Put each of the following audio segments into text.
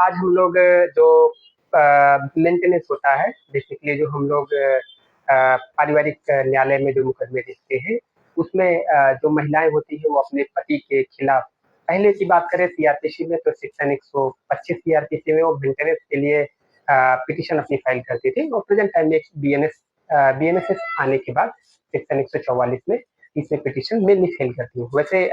आज हम लोग जो मेंटेनेंस होता है, बेसिकली जो हम लोग पारिवारिक न्यायालय में जो मुकदमे देखते हैं, उसमें जो महिलाएं होती हैं वो अपने पति के खिलाफ, पहले की बात करें सीआरपीसी में तो सेक्शन 125 सीआरपीसी में वो मेंटेनेंस के लिए पिटीशन अपनी फाइल करती थी, और प्रेजेंट टाइम में बीएनएसएस आने के बाद सेक्शन 144 में इसमें पिटीशन मेनली फेल करती है। वैसे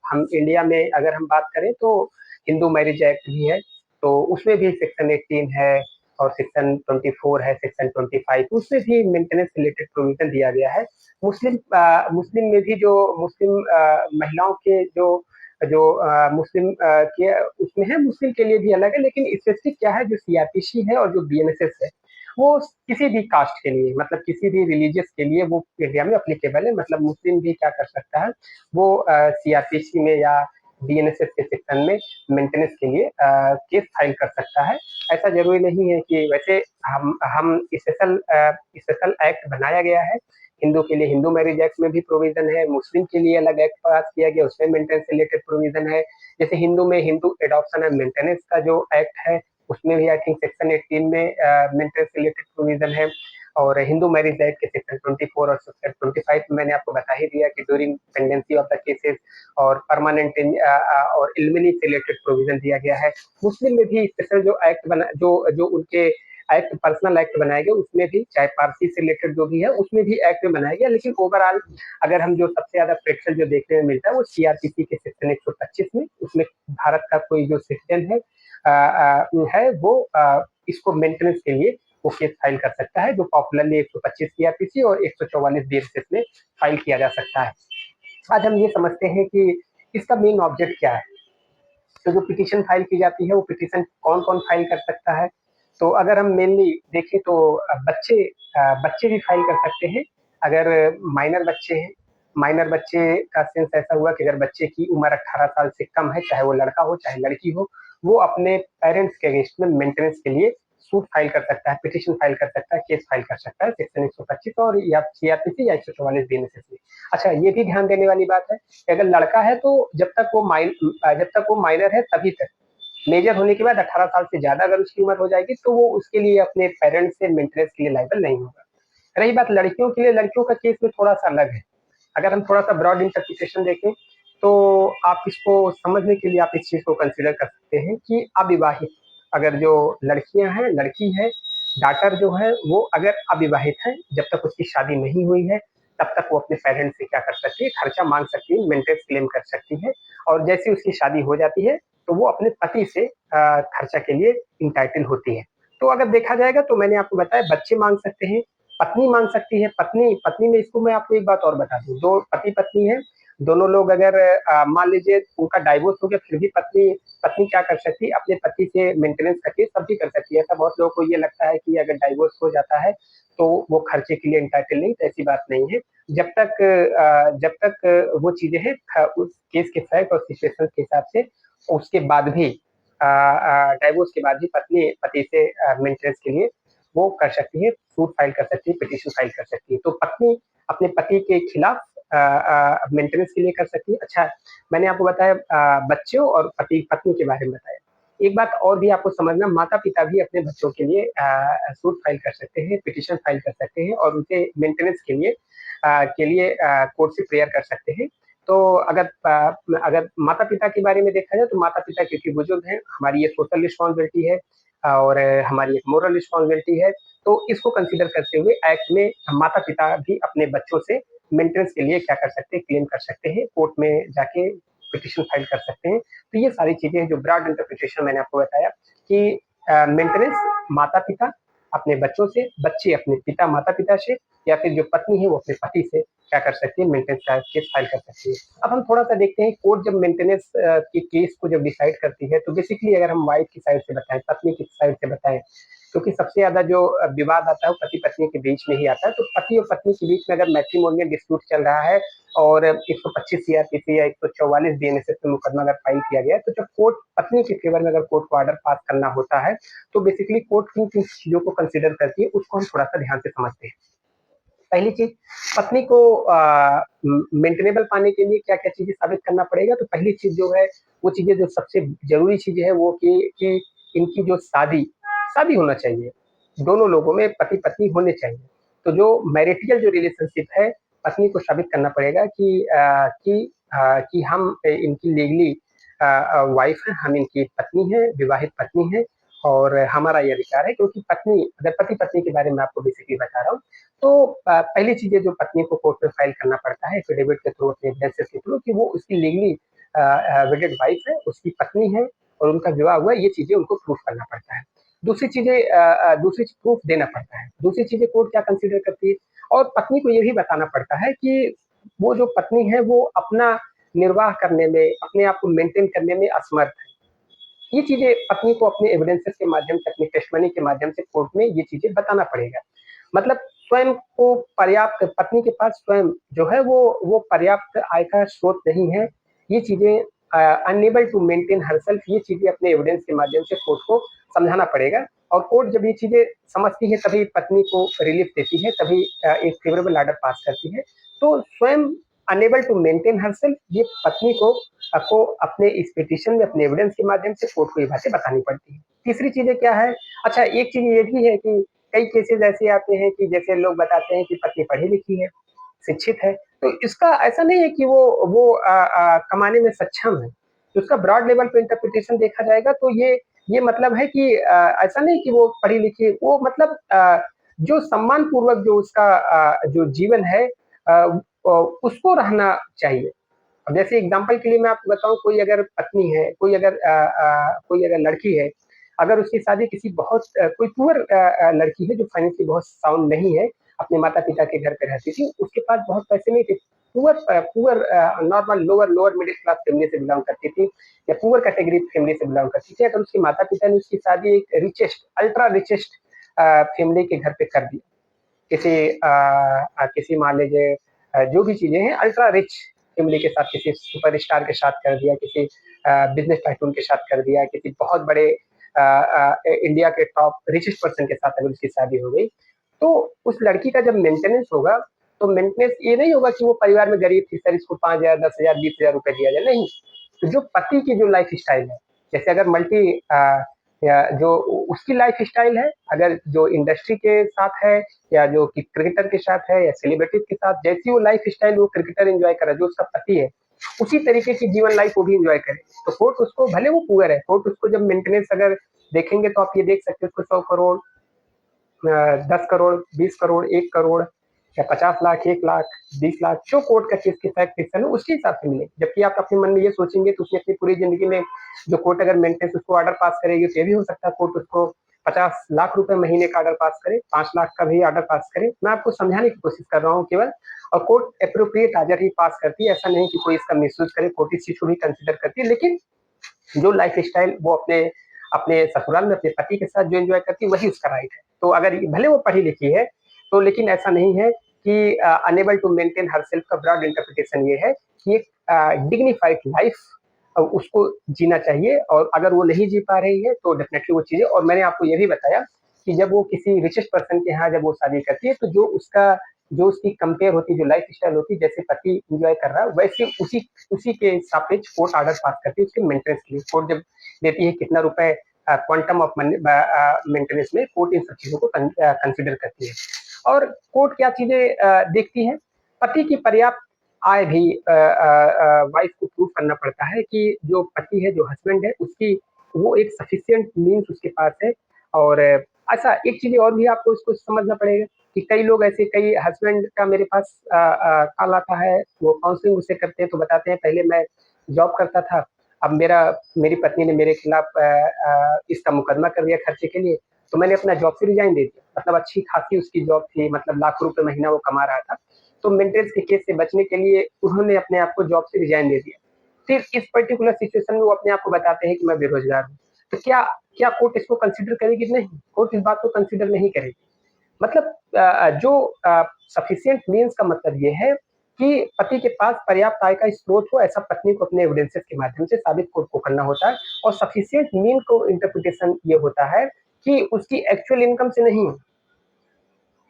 हम इंडिया में अगर हम बात करें तो हिंदू मैरिज एक्ट भी है, तो उसमें भी सेक्शन 18 है और सेक्शन 24 है, सेक्शन 25 उसमें भी मेंटेनेंस रिलेटेड प्रोविजन दिया गया है। मुस्लिम में भी जो मुस्लिम महिलाओं के जो जो मुस्लिम के उसमें है, मुस्लिम के लिए भी अलग है, लेकिन स्पेसिफिक क्या है, जो सीआरपीसी है और जो बीएनएसएस है वो किसी भी कास्ट के लिए, मतलब किसी भी रिलीजियस के लिए वो इंडिया में अप्लीकेबल है। मतलब मुस्लिम भी क्या कर सकता है, वो सीआरपीसी में या बीएनएसएस के सेक्शन में मेंटेनेंस के लिए केस फाइल कर सकता है। ऐसा जरूरी नहीं है कि वैसे हम स्पेशल एक्ट बनाया गया है हिंदू के लिए, हिंदू मैरिज एक्ट में भी प्रोविजन है, मुस्लिम के लिए अलग एक्ट पास किया गया उसमें मेंटेनेंस रिलेटेड प्रोविजन है। जैसे हिंदू में हिंदू एडॉप्शन एंड मेंटेनेंस का जो एक्ट है उसमें भी आई थिंक सेक्शन 18 में मेंटेनेंस रिलेटेड प्रोविजन है। और हिंदू मैरिज एक्ट के सेक्शन 24 और सेक्शन 25 में मैंने आपको बता ही दिया कि during pendency of the cases और परमानेंट और इल्मिनी से रिलेटेड प्रोविजन दिया गया है। मुस्लिम में भी स्पेशल जो एक्ट बना जो जो उनके एक्ट पर्सनल एक्ट बनाए गए उसमें भी, चाहे पारसी से रिलेटेड जो भी है उसमें भी एक्ट में बनाया गया, लेकिन ओवरऑल अगर हम जो सबसे ज्यादा प्रेक्षण जो देखने में मिलता है वो सीआरपीसी के सेक्शन 125 में, उसमें भारत का कोई जो सिटीजन है वो इसको मेंटेनेंस के लिए वो केस फाइल कर सकता है, जो पॉपुलरली 125 सीआरपीसी और 144 बीएनएसएस में फाइल किया जा सकता है। आज हम ये समझते हैं कि इसका मेन ऑब्जेक्ट क्या है। तो जो पिटीशन फाइल की जाती है वो पिटीशन कौन कौन फाइल कर सकता है, तो अगर हम मेनली देखें तो बच्चे भी फाइल कर सकते हैं। अगर माइनर बच्चे हैं, माइनर बच्चे का सेंस ऐसा हुआ कि अगर बच्चे की उम्र 18 साल से कम है, चाहे वो लड़का हो चाहे लड़की हो, वो अपने पेरेंट्स के अगेंस्ट में मेंटेनेंस के लिए सूट फाइल कर सकता है, पिटीशन फाइल कर सकता है, केस फाइल कर सकता है सेक्शन 125 और या सीआरपीसी या 144 बीएनएसएस में। अच्छा, ये भी ध्यान देने वाली बात है कि अगर लड़का है तो जब तक वो माइनर है तभी तक, मेजर होने के बाद 18 साल से ज्यादा अगर उसकी उम्र हो जाएगी तो वो उसके लिए अपने पेरेंट्स से मेंटेनेंस के लिए लायबल नहीं होगा। रही बात लड़कियों के लिए, लड़कियों का केस में थोड़ा सा अलग है। अगर हम थोड़ा सा ब्रॉड इंटरप्रिटेशन देखें तो आप इसको समझने के लिए आप इस चीज को कंसिडर कर सकते हैं कि अविवाहित अगर जो लड़कियां हैं, लड़की है, डॉटर जो है वो अगर अविवाहित है, जब तक उसकी शादी नहीं हुई है तब तक वो अपने पेरेंट्स से क्या कर सकती है, खर्चा मांग सकती है, मेंटेनेंस क्लेम कर सकती है। और जैसे उसकी शादी हो जाती है तो वो अपने पति से खर्चा के लिए इंटाइटल होती है। तो अगर देखा जाएगा तो मैंने आपको बताया बच्चे मांग सकते हैं, पत्नी मांग सकती है। पत्नी पत्नी में इसको मैं आपको एक बात और बता दूं, दो पति पत्नी है, दोनों लोग अगर मान लीजिए उनका डाइवोर्स हो गया, फिर भी पत्नी पत्नी क्या कर सकती है, अपने पति से मेंटेनेंस का केस तब भी कर सकती है। ऐसा बहुत लोगों को ये लगता है कि अगर डाइवोर्स हो जाता है तो वो खर्चे के लिए इंटाइटल नहीं, तो ऐसी बात नहीं है। जब तक वो चीजें हैं उस केस के फैक्ट और सिचुएशन के हिसाब से, उसके बाद भी डाइवोर्स के बाद भी पत्नी पति से मेंटेनेंस के लिए वो कर सकती है, सूट फाइल कर सकती है, पिटीशन फाइल कर सकती है। तो पत्नी अपने पति के खिलाफ मेंटेनेंस के लिए कर सकती है। अच्छा, मैंने आपको बताया बच्चों और पति पत्नी के बारे में बताया। एक बात और भी आपको समझना, माता पिता भी अपने बच्चों के लिए सूट फाइल कर सकते हैं, पिटीशन फाइल कर सकते हैं और उनके मेंटेनेंस के लिए कोर्ट से प्रेयर कर सकते हैं। तो अगर माता पिता के बारे में देखा जाए तो माता पिता क्योंकि बुजुर्ग हैं, हमारी ये सोशल रिस्पॉन्सिबिलिटी है और हमारी एक मोरल रिस्पॉन्सिबिलिटी है। तो इसको कंसिडर करते हुए एक्ट में माता पिता भी अपने बच्चों से मेंटेनेंस के लिए क्या कर सकते हैं, क्लेम कर सकते हैं, कोर्ट में जाके पिटीशन फाइल कर सकते हैं। तो ये सारी चीजें जो ब्रॉड इंटरप्रिटेशन मैंने आपको बताया कि मेंटेनेंस माता पिता अपने बच्चों से, बच्चे अपने पिता माता पिता से, या फिर जो पत्नी है वो अपने पति से क्या कर सकती है, मेंटेनेंस का केस फाइल कर सकती है। अब हम थोड़ा सा देखते हैं कोर्ट जब मेंटेनेंस के केस को जब डिसाइड करती है तो बेसिकली अगर हम वाइफ की साइड से बताएं, पत्नी की साइड से बताएं, क्योंकि सबसे ज्यादा जो विवाद आता है वो पति पत्नी के बीच में ही आता है। तो पति और पत्नी के बीच में अगर मैट्रिमोनियल डिस्प्यूट चल रहा है और 125 सीआरपीसी या 144 बीएनएसएस में मुकदमा अगर फाइल किया गया है, तो जब कोर्ट पत्नी के फेवर में अगर कोर्ट को ऑर्डर पास करना होता है तो बेसिकली कोर्ट किन किन चीजों को कंसिडर करती है उसको हम थोड़ा सा ध्यान से समझते हैं। पहली चीज़, पत्नी को मेंटेनेबल पाने के लिए क्या-क्या चीज़ें साबित करना पड़ेगा, तो पहली चीज़ जो है, वो चीज़ें जो सबसे ज़रूरी चीज़ है वो कि इनकी जो शादी शादी होना चाहिए। दोनों लोगों में पति-पत्नी होने चाहिए। तो जो मैरिटिकल जो रिलेशनशिप है, पत्नी को साबित करना पड़ेगा कि हम इनकी लीगली वाइफ़ हैं, हम इनकी पत्नी हैं, विवाहित पत्नी हैं और हमारा ये अधिकार है, क्योंकि पत्नी अगर पति-पत्नी के बारे में आपको बेसिकली बता रहा हूँ, तो पहली चीज़ें जो पत्नी को कोर्ट में फाइल करना पड़ता है एफिडेविट के थ्रू, अपने एविडेंसेस के थ्रू कि वो उसकी लीगली वेडेड वाइफ़ है, उसकी पत्नी है और उनका विवाह हुआ है, ये चीज़ें उनको प्रूफ करना पड़ता है। दूसरी चीज़ प्रूफ देना पड़ता है। दूसरी चीज़ें कोर्ट क्या कंसीडर करती है, और पत्नी को ये भी बताना पड़ता है कि वो जो पत्नी है वो अपना निर्वाह करने में, अपने आप को मेंटेन करने में असमर्थ है। ये चीज़ें पत्नी को अपने एविडेंसेस के माध्यम से, अपनी टेस्टिमनी के माध्यम से कोर्ट में ये चीज़ें बताना पड़ेगा। मतलब स्वयं को पर्याप्त, पत्नी के पास स्वयं जो है वो पर्याप्त आय का स्रोत नहीं है। ये चीज़ें अनएबल टू मेंटेन हरसेल्फ, ये चीज़ें अपने एविडेंस के माध्यम से कोर्ट को समझाना पड़ेगा, और कोर्ट जब ये चीज़ें समझती है तभी पत्नी को रिलीफ देती है, तभी एक फेवरेबल ऑर्डर पास करती है। तो स्वयं अनएबल टू मेंटेन हरसेल्फ, ये पत्नी को अपने इस पिटीशन में अपने एविडेंस के माध्यम से कोर्ट को ये बातें बतानी पड़ती है। तीसरी चीज़ें क्या है? अच्छा, एक चीज़ ये भी है कि कई केसेज़ ऐसे आते हैं कि जैसे लोग बताते हैं कि पत्नी पढ़ी-लिखी है, शिक्षित है, तो इसका ऐसा नहीं है कि वो कमाने में सक्षम है। तो उसका ब्रॉड लेवल पे इंटरप्रिटेशन देखा जाएगा तो ये मतलब है कि ऐसा नहीं कि वो पढ़ी-लिखी, वो मतलब जो सम्मानपूर्वक जो उसका जो जीवन है उसको रहना चाहिए। अब जैसे एग्जांपल के लिए मैं आपको बताऊँ, कोई अगर लड़की है, अगर उसकी शादी किसी बहुत कोई पुअर लड़की है जो फाइनेंशियली बहुत साउंड नहीं है, अपने माता-पिता के घर पे रहती थी, उसके पास बहुत पैसे नहीं थे। Poor normal lower lower middle class family से बिलॉन्ग करती थी, या पुअर कैटेगरी फैमिली से बिलॉन्ग करती थी। अगर उसके माता-पिता ने उसकी शादी एक अल्ट्रा रिचेस्ट फैमिली के घर पे कर दी, किसी मान लीजिए जो भी चीज़ें हैं अल्ट्रा रिच फैमिली के साथ, किसी सुपरस्टार के साथ कर दिया, किसी बिज़नेस टाइकून के साथ कर दिया, किसी बहुत बड़े इंडिया के टॉप रिचेस्ट पर्सन के साथ अगर उसकी शादी हो गई, तो उस लड़की का जब मेंटेनेंस होगा, तो मेंटेनेंस ये नहीं होगा कि वो परिवार में गरीब थी, सर इसको 5,000, 10,000, 20,000 रुपए दिया जाए, नहीं। तो जो पति की जो लाइफ स्टाइल है, जैसे अगर या जो उसकी लाइफ स्टाइल है, अगर जो इंडस्ट्री के साथ है, या जो कि क्रिकेटर के साथ है, या सेलिब्रिटीज के साथ, जैसी वो लाइफ स्टाइल वो क्रिकेटर एंजॉय कर रहा है, जो उसका पति है, उसी तरीके की जीवन लाइफ वो भी एंजॉय करे। तो कोर्ट उसको, भले वो पुअर है, कोर्ट उसको जब मेंटेनेंस अगर देखेंगे तो आप ये देख सकते हो उसको 100 करोड़, 10 करोड़, 20 करोड़, 1 करोड़, या 50 लाख, 1 लाख, 20 लाख, जो कोर्ट का केस की फैक्ट है उसके हिसाब से मिले। जबकि आप अपने मन में ये सोचेंगे तो उसने अपनी पूरी जिंदगी में, जो कोर्ट अगर मेंटेनेंस उसको ऑर्डर पास करेगी तो ये भी हो सकता है कोर्ट उसको 50 लाख रुपए महीने का ऑर्डर पास करे, 5 लाख का भी ऑर्डर पास करे। मैं आपको समझाने की कोशिश कर रहा हूँ केवल, और कोर्ट एप्रोप्रिएट ऑर्डर ही पास करती है, ऐसा नहीं कि कोई इसका मिसयूज करे, कोर्ट इस चीज को भी कंसिडर करती है। लेकिन जो लाइफ स्टाइल वो अपने अपने ससुराल में अपने पति के साथ जो एंजॉय करती है वही उसका राइट है। तो अगर भले वो पढ़ी लिखी है, तो लेकिन ऐसा नहीं है कि अनेबल टू मेंटेन हरसेल्फ का ब्रॉड इंटरप्रिटेशन ये है कि एक डिग्निफाइड लाइफ उसको जीना चाहिए, और अगर वो नहीं जी पा रही है तो डेफिनेटली वो चीजें, और मैंने आपको ये भी बताया कि जब वो किसी रिचेस्ट पर्सन के यहाँ जब वो शादी करती है, तो जो उसकी कंपेयर होती है, जो लाइफ स्टाइल होती है, जैसे पति एंजॉय कर रहा है वैसे उसी उसी के सापेक्ष कोर्ट ऑर्डर पास करती है उसके मेंटेनेंस के लिए। कोर्ट जब देती है कितना रुपए क्वांटम ऑफ मेंटेनेंस में, कोर्ट इन सब चीजों को कंसिडर करती है। और कोर्ट क्या चीजें देखती है, पति की पर्याप्त आय भी वाइफ को प्रूव करना पड़ता है कि जो पति है, जो हस्बैंड है, उसकी वो एक सफिशिएंट मीन्स उसके पास है। और अच्छा, एक चीज और भी आपको इसको समझना पड़ेगा कि कई लोग ऐसे, कई हस्बैंड का मेरे पास कॉल आता है, वो काउंसलिंग मुझसे करते हैं, तो बताते हैं पहले मैं जॉब करता था, अब मेरी पत्नी ने मेरे खिलाफ इसका मुकदमा कर दिया खर्चे के लिए, तो मैंने अपना जॉब से रिजाइन दे दिया। मतलब अच्छी खासी उसकी जॉब थी, मतलब लाखों रुपए महीना वो कमा रहा था, तो मेंटेनेंस के केस से बचने के लिए उन्होंने अपने आप को जॉब से रिजाइन दे दिया। फिर इस पर्टिकुलर सिचुएशन में वो अपने आप को बताते हैं कि मैं बेरोजगार हूँ, तो क्या क्या कोर्ट इसको कंसिडर करेगी? नहीं, कोर्ट इस बात को कंसिडर नहीं करेगी। मतलब जो सफिशिएंट मीन्स का मतलब ये है कि पति के पास पर्याप्त आय का स्रोत हो, ऐसा पत्नी को अपने एविडेंसेस के माध्यम से साबित कोर्ट को करना होता है। और सफिशिएंट मीन को इंटरप्रिटेशन ये होता है कि उसकी एक्चुअल इनकम से नहीं,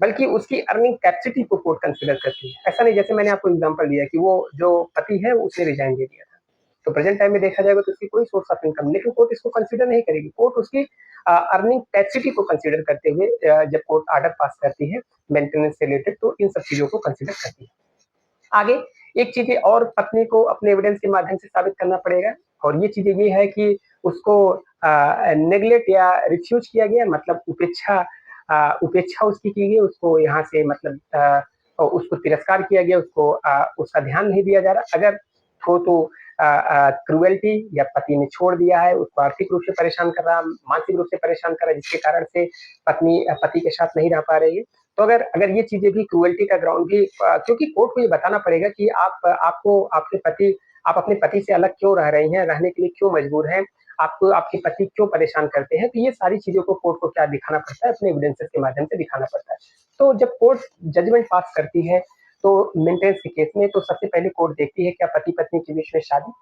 बल्कि उसकी अर्निंग कैपेसिटी को कोर्ट कंसिडर करती है। ऐसा नहीं, जैसे मैंने आपको एग्जांपल दिया कि वो जो पति है उसने रिजाइन दे दिया था, तो प्रेजेंट टाइम में देखा जाएगा तो उसकी कोई सोर्स ऑफ इनकम, लेकिन कोर्ट इसको कंसिडर नहीं करेगी। कोर्ट उसकी अर्निंग कैपेसिटी को कंसिडर करते हुए जब कोर्ट ऑर्डर पास करती है मेंटेनेंस से रिलेटेड, तो इन सब चीजों को कंसिडर करती है। आगे एक चीज और पत्नी को अपने एविडेंस के माध्यम से साबित करना पड़ेगा, और ये चीजें ये है कि उसको नेग्लेक्ट या रिफ्यूज किया गया, मतलब उपेक्षा उसकी की गई, उसको यहाँ से मतलब उसको तिरस्कार किया गया, उसको उसका ध्यान नहीं दिया जा रहा। अगर हो तो क्रुएल्टी, या पति ने छोड़ दिया है, उसको आर्थिक रूप से परेशान कर रहा, मानसिक रूप से परेशान कर रहा, जिसके कारण से पत्नी पति के साथ नहीं रह पा रही है। तो अगर अगर ये चीजें भी क्रुएल्टी का ग्राउंड भी, क्योंकि कोर्ट को ये बताना पड़ेगा कि आप अपने पति से अलग क्यों रह रही हैं, रहने के लिए क्यों मजबूर हैं, आपको आपके पति क्यों परेशान करते हैं। तो ये सारी चीजों को कोर्ट को क्या दिखाना पड़ता है, अपने एविडेंसेस के माध्यम से दिखाना पड़ता है। तो जब कोर्ट जजमेंट पास करती है तो मेंटेनेंस के केस में, तो सबसे पहले कोर्ट देखती है क्या पति पत्नी के बीच में शादी,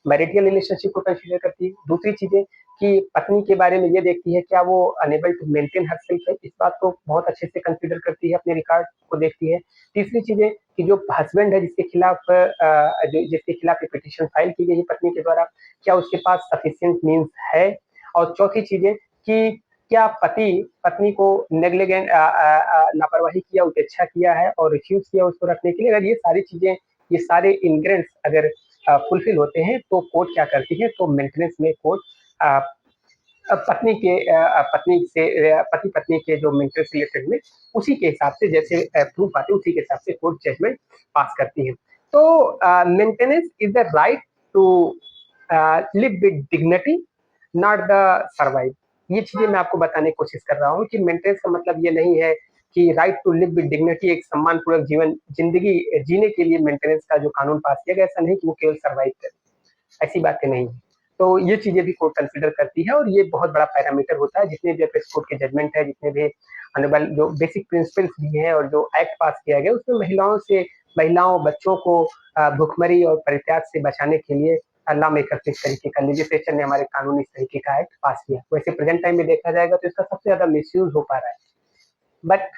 मैरिटल रिलेशनशिप को कंसीडर करती है। दूसरी चीजें कि पत्नी के बारे में ये देखती है क्या वो unable to maintain herself है, इस बात को बहुत अच्छे से कंसीडर करती है, अपने रिकॉर्ड को देखती है। तीसरी चीजें कि जो हस्बैंड है जिसके खिलाफ ये पिटिशन फाइल की गई है पत्नी के द्वारा, क्या उसके पास सफिशिएंट मीन्स है। और चौथी चीजें कि क्या पति पत्नी को नेग्लिजेंट लापरवाही किया, उपेक्षा किया है और रिफ्यूज किया उसको रखने के लिए। अगर ये सारी चीजें, ये सारे इंग्रेडिएंट्स अगर फुलफिल होते हैं तो कोर्ट क्या करती है, तो मेंटेनेंस में कोर्ट पति पत्नी के जो मेंटेनेंस रिलेटेड में उसी के हिसाब से जैसे प्रूफ आते हैं उसी के हिसाब से कोर्ट जजमेंट पास करती है। तो maintenance is the right to live with dignity, not the survive. ये चीजें मैं आपको बताने की कोशिश कर रहा हूँ कि मेंटेनेंस का मतलब ये नहीं है कि right to live with dignity, एक सम्मान पूर्वक जीवन जिंदगी जीने के लिए मेंटेनेंस का जो कानून पास किया गया, ऐसा नहीं कि वो केवल सर्वाइव करे, ऐसी बातें नहीं है। तो ये चीजें भी कोर्ट कंसिडर करती है, और ये बहुत बड़ा पैरामीटर होता है। जितने भी अपेक्स कोर्ट के जजमेंट है, जितने भी अनेबल जो बेसिक प्रिंसिपल्स भी हैं और जो एक्ट पास किया गया, उसमें महिलाओं बच्चों को भुखमरी और परित्याग से बचाने के लिए लॉ मेकर इस तरीके का लेजिस्लेचर ने हमारे कानून इस तरीके का एक्ट पास किया। वैसे प्रेजेंट टाइम में देखा जाएगा तो इसका सबसे ज्यादा मिसयूज हो पा रहा है, बट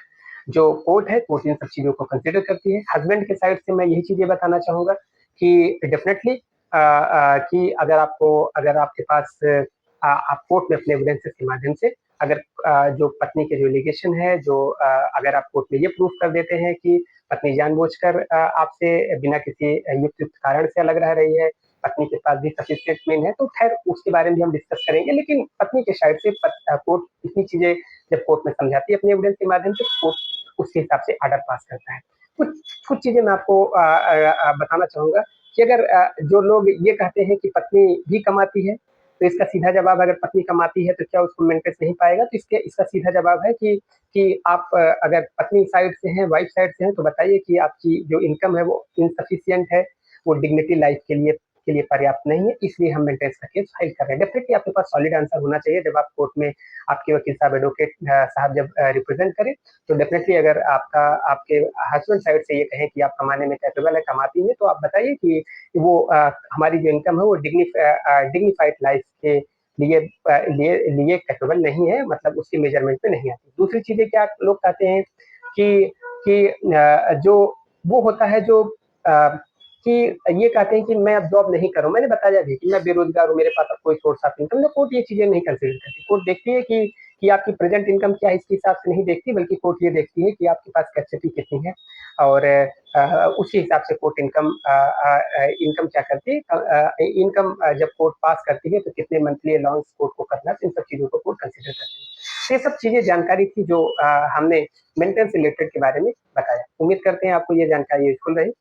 जो कोर्ट है, कोर्ट इन सब चीजों को कंसिडर करती है। हस्बैंड के साइड से मैं यही चीजें बताना चाहूंगा कि डेफिनेटली कि अगर आपके पास आप कोर्ट में अपने एविडेंसेस के माध्यम से अगर जो पत्नी के जो एलिगेशन है, अगर आप कोर्ट में ये प्रूफ कर देते हैं कि पत्नी जानबूझकर आपसे बिना किसी युक्त कारण से अलग रह रही है, पत्नी के पास भी सफिशिएंट मीन है, तो खैर उसके बारे में भी हम डिस्कस करेंगे। लेकिन पत्नी के साइड से कोर्ट इतनी चीजें जब कोर्ट में समझाती है अपने एविडेंस के माध्यम से, कोर्ट उसके हिसाब से ऑर्डर पास करता है। कुछ कुछ चीजें मैं आपको बताना चाहूंगा कि अगर जो लोग ये कहते हैं कि पत्नी भी कमाती है, तो इसका सीधा जवाब, अगर पत्नी कमाती है तो क्या उसको मेंटेनेंस नहीं पाएगा, तो इसका सीधा जवाब है कि आप अगर पत्नी साइड से हैं, वाइफ साइड से हैं, तो बताइए कि आपकी जो इनकम है वो इनसफिशिएंट है, वो डिग्निटी लाइफ के लिए पर्याप्त नहीं है, इसलिए हम मेंटेनेंस का केस फाइल कर रहे हैं। डेफिनेटली आपके पास सॉलिड आंसर होना चाहिए जब आप कोर्ट में आपके वकील साहब, एडवोकेट साहब जब रिप्रेजेंट करें, तो डेफिनेटली अगर आपके हस्बैंड साइड से ये कहें कि आप कमाने में कैपेबल है, कमाती है, तो आप बताइए कि वो हमारी जो इनकम है वो डिग्निफाइड लाइफ के लिए कैपेबल नहीं है, मतलब उसकी मेजरमेंट में नहीं आती। दूसरी चीजें क्या लोग कहते हैं कि जो वो होता है जो कि ये कहते हैं कि मैं अब जॉब नहीं करूँ। मैंने बताया भी कि मैं बेरोजगार हूँ, मेरे पास अब कोई सोर्स ऑफ इनकम, तो कोर्ट ये चीजें नहीं कंसिडर करती। कोर्ट देखती है कि आपकी प्रेजेंट इनकम क्या है, इसके हिसाब से नहीं देखती, बल्कि कोर्ट ये देखती है कि आपके पास कैपेसिटी कितनी है, और उसी हिसाब से कोर्ट इनकम क्या करती है, इनकम जब कोर्ट पास करती है तो कितने मंथली अलाउंस कोर्ट को करना है, इन सब चीजों को कोर्ट कंसिडर करती है। तो ये सब चीजें जानकारी थी जो हमने मेंटेनेंस रिलेटेड के बारे में बताया। उम्मीद करते हैं आपको ये जानकारी यूजफुल रही।